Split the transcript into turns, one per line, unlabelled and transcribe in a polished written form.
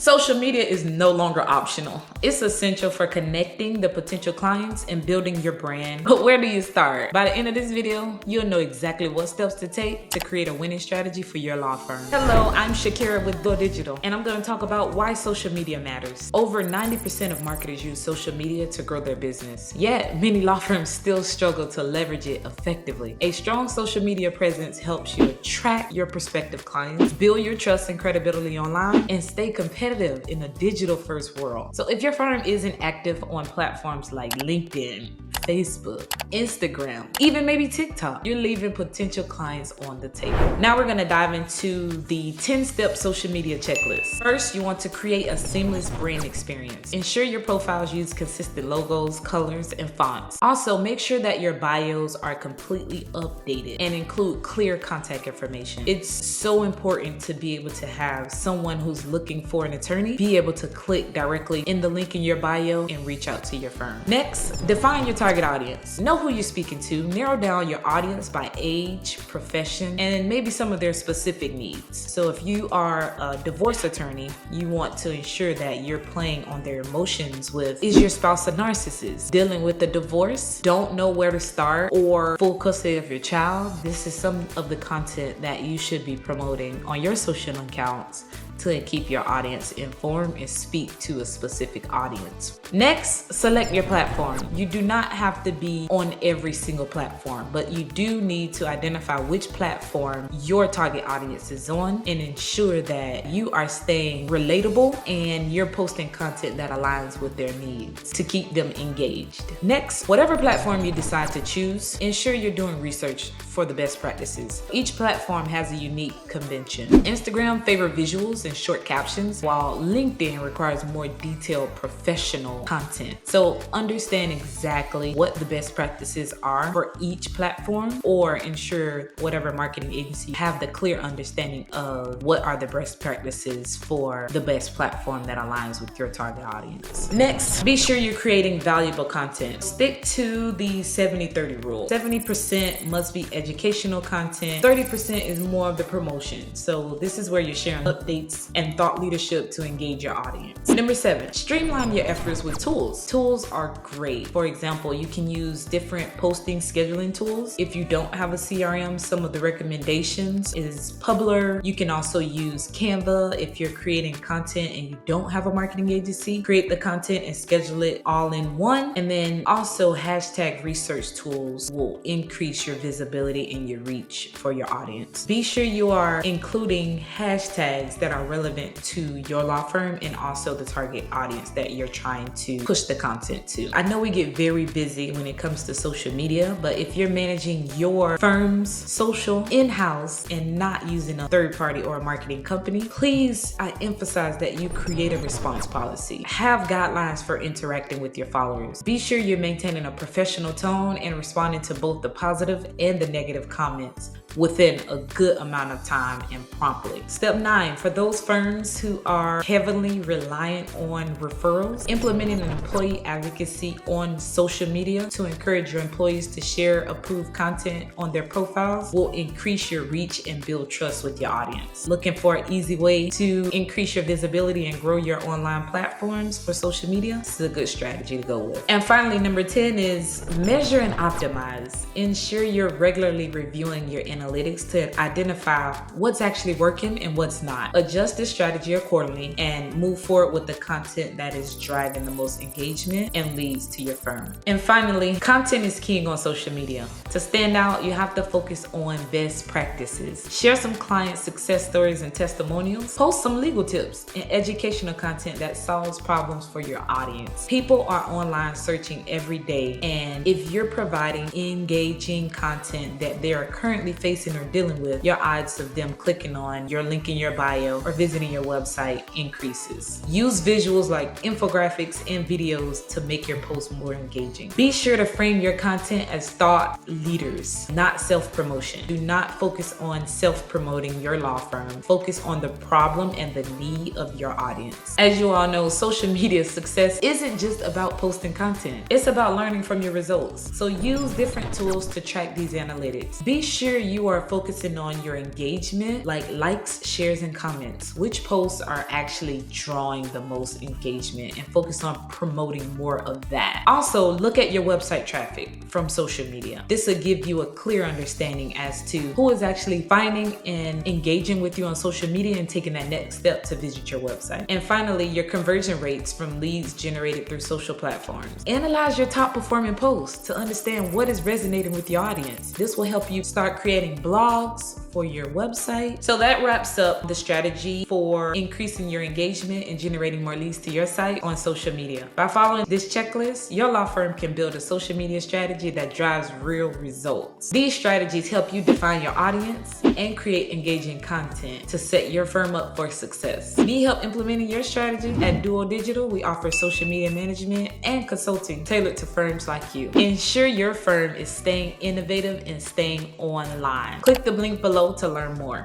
Social media is no longer optional. It's essential for connecting the potential clients and building your brand. But where do you start? By the end of this video, you'll know exactly what steps to take to create a winning strategy for your law firm. Hello, I'm Shakira with Go Digital, and I'm gonna talk about why social media matters. Over 90% of marketers use social media to grow their business. Yet, many law firms still struggle to leverage it effectively. A strong social media presence helps you attract your prospective clients, build your trust and credibility online, and stay competitive in a digital-first world. So if your firm isn't active on platforms like LinkedIn, Facebook, Instagram, even maybe TikTok, you're leaving potential clients on the table. Now we're gonna dive into the 10-step social media checklist. First, you want to create a seamless brand experience. Ensure your profiles use consistent logos, colors, and fonts. Also, make sure that your bios are completely updated and include clear contact information. It's so important to be able to have someone who's looking for an attorney be able to click directly in the link in your bio and reach out to your firm. Next, define your target audience. Know who you're speaking to, narrow down your audience by age, profession, and maybe some of their specific needs. So if you are a divorce attorney, you want to ensure that you're playing on their emotions with, is your spouse a narcissist? Dealing with the divorce, don't know where to start, or full custody of your child? This is some of the content that you should be promoting on your social accounts to keep your audience informed and speak to a specific audience. Next, select your platform. You do not have to be on every single platform, but you do need to identify which platform your target audience is on and ensure that you are staying relatable and you're posting content that aligns with their needs to keep them engaged. Next, whatever platform you decide to choose, ensure you're doing research for the best practices. Each platform has a unique convention. Instagram favors visuals and short captions, while LinkedIn requires more detailed professional content. So understand exactly what the best practices are for each platform, or ensure whatever marketing agency have the clear understanding of what are the best practices for the best platform that aligns with your target audience. Next, be sure you're creating valuable content. Stick to the 70-30 rule. 70% must be educational content, 30% is more of the promotion. So this is where you're sharing updates and thought leadership to engage your audience. Number 7, streamline your efforts with tools. Tools are great. For example, you can use different posting scheduling tools. If you don't have a CRM, some of the recommendations is Publer. You can also use Canva if you're creating content and you don't have a marketing agency. Create the content and schedule it all in one. And then also hashtag research tools will increase your visibility and your reach for your audience. Be sure you are including hashtags that are relevant to your law firm and also the target audience that you're trying to push the content to. I know we get very busy when it comes to social media, but if you're managing your firm's social in-house and not using a third party or a marketing company, please, I emphasize that you create a response policy. Have guidelines for interacting with your followers. Be sure you're maintaining a professional tone and responding to both the positive and the negative comments within a good amount of time and promptly. Step 9, for those firms who are heavily reliant on referrals, implementing an employee advocacy on social media to encourage your employees to share approved content on their profiles will increase your reach and build trust with your audience. Looking for an easy way to increase your visibility and grow your online platforms for social media? This is a good strategy to go with. And finally, number 10 is measure and optimize. Ensure you're regularly reviewing your analytics to identify what's actually working and what's not. Adjust the strategy accordingly and move forward with the content that is driving the most engagement and leads to your firm. And finally, content is king on social media. To stand out, you have to focus on best practices. Share some client success stories and testimonials. Post some legal tips and educational content that solves problems for your audience. People are online searching every day, and if you're providing engaging content that they are currently facing or dealing with, your odds of them clicking on your link in your bio or visiting your website increases. Use visuals like infographics and videos to make your posts more engaging. Be sure to frame your content as thought leaders, not self-promotion. Do not focus on self-promoting your law firm. Focus on the problem and the need of your audience. As you all know, social media success isn't just about posting content. It's about learning from your results. So use different tools to track these analytics. Be sure you you are focusing on your engagement, like likes, shares, and comments, which posts are actually drawing the most engagement, and focus on promoting more of that. Also, look at your website traffic from social media. This will give you a clear understanding as to who is actually finding and engaging with you on social media and taking that next step to visit your website. And finally, your conversion rates from leads generated through social platforms. Analyze your top performing posts to understand what is resonating with your audience. This will help you start creating blogs for your website. So that wraps up the strategy for increasing your engagement and generating more leads to your site on social media. By following this checklist, your law firm can build a social media strategy that drives real results. These strategies help you define your audience and create engaging content to set your firm up for success. Need help implementing your strategy? At Duo Digital, we offer social media management and consulting tailored to firms like you. Ensure your firm is staying innovative and staying online. Click the link below to learn more.